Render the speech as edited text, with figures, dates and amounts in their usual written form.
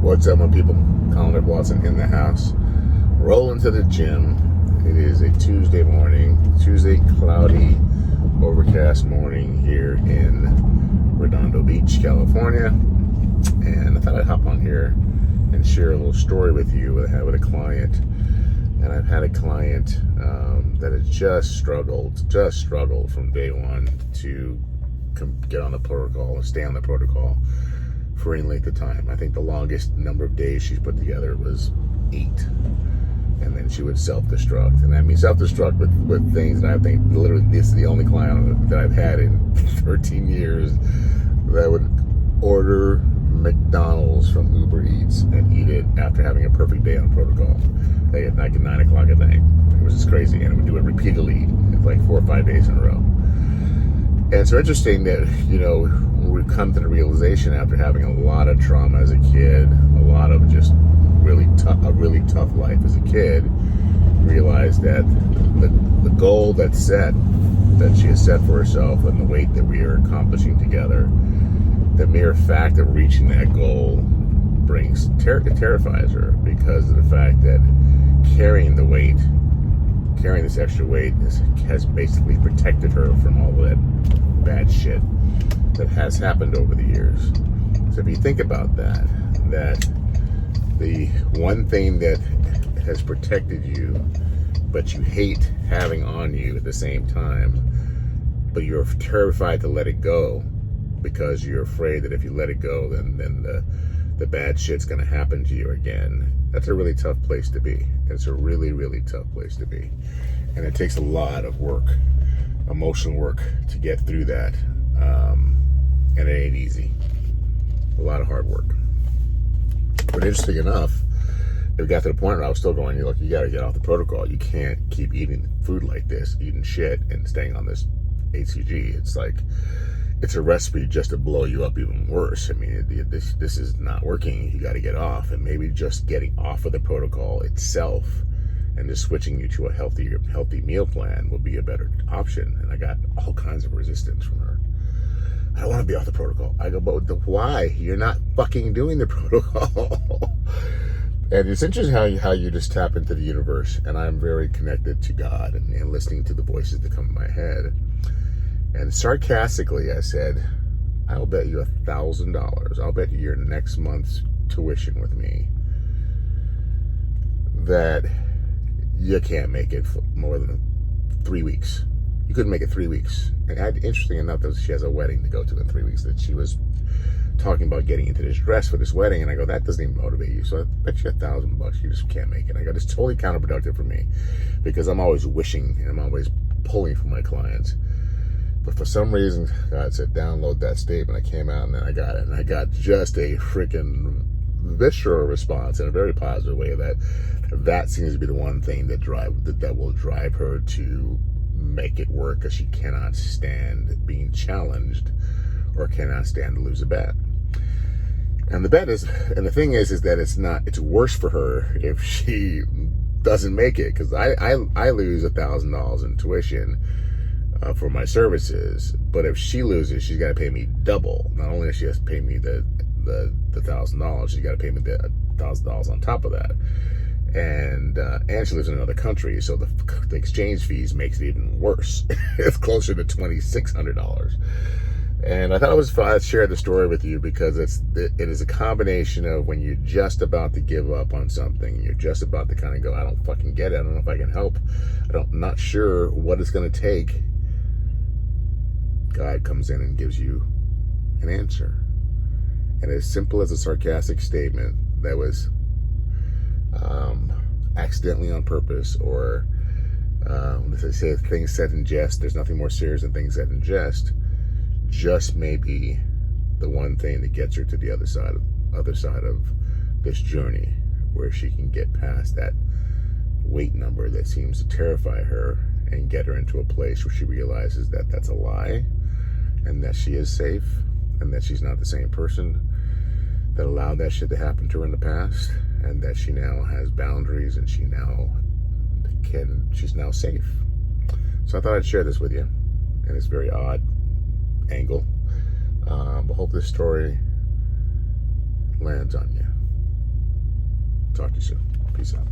What's up, my people? Colin Watson in the house. Rolling to the gym. It is a Tuesday morning. Tuesday, cloudy, overcast morning here in Redondo Beach, California. And I thought I'd hop on here and share a little story with you that I had with a client. And I've had a client that has just struggled from day one to get on the protocol and stay on the protocol for any length of time. I think the longest number of days she's put together was 8. And then she would self-destruct. And I mean self-destruct with things that I think literally this is the only client that I've had in 13 years that would order McDonald's from Uber Eats and eat it after having a perfect day on protocol. Like at 9 o'clock at night. It was just crazy. And it would do it repeatedly, like 4 or 5 days in a row. And so interesting that, you know, we've come to the realization after having a lot of trauma as a kid, a lot of just a really tough life as a kid, realized that the goal that she has set for herself and the weight that we are accomplishing together, the mere fact of reaching that goal terrifies her, because of the fact that carrying this extra weight has basically protected her from all of that bad shit that has happened over the years. So if you think about that the one thing that has protected you, but you hate having on you at the same time, but you're terrified to let it go because you're afraid that if you let it go, then the bad shit's going to happen to you again. That's a really tough place to be. It's a really, really tough place to be. And it takes a lot of work, emotional work, to get through that. And it ain't easy. A lot of hard work. But interesting enough, it got to the point where I was still going, look, you got to get off the protocol. You can't keep eating food like this, eating shit, and staying on this HCG. It's like, it's a recipe just to blow you up even worse. I mean, this is not working. You got to get off. And maybe just getting off of the protocol itself and just switching you to a healthy meal plan will be a better option. And I got all kinds of resistance from her. I don't want to be off the protocol. I go, but why? You're not fucking doing the protocol. And it's interesting how you just tap into the universe. And I'm very connected to God and listening to the voices that come in my head. And sarcastically, I said, I'll bet you $1,000. I'll bet you your next month's tuition with me that you can't make it for more than 3 weeks. You couldn't make it 3 weeks. And interesting enough, that she has a wedding to go to in 3 weeks, that she was talking about getting into this dress for this wedding. And I go, that doesn't even motivate you. So I bet you $1,000 you just can't make it. I go, it's totally counterproductive for me, because I'm always wishing and I'm always pulling for my clients. But for some reason, God said, download that statement. I came out and then I got it. And I got just a freaking visceral response in a very positive way that seems to be the one thing that will drive her to make it work, because she cannot stand being challenged or cannot stand to lose a bet. And the thing is that it's worse for her if she doesn't make it, because I lose $1,000 in tuition for my services, but if she loses, she's got to pay me double. Not only does she has to pay me the $1,000, she's got to pay me the $1,000 on top of that. And she lives in another country, so the exchange fees makes it even worse. It's closer to $2,600. And I thought it was fun to share the story with you, because it is a combination of when you're just about to give up on something, you're just about to kind of go, I don't fucking get it, I don't know if I can help, I'm not sure what it's going to take. God comes in and gives you an answer. And as simple as a sarcastic statement that was accidentally on purpose, or as they say, things said in jest, there's nothing more serious than things said in jest, just may be the one thing that gets her to the other side of this journey, where she can get past that weight number that seems to terrify her and get her into a place where she realizes that that's a lie, and that she is safe, and that she's not the same person that allowed that shit to happen to her in the past, and that she now has boundaries, and she's now safe. So I thought I'd share this with you, and it's a very odd angle, but hope this story lands on you. Talk to you soon. Peace out.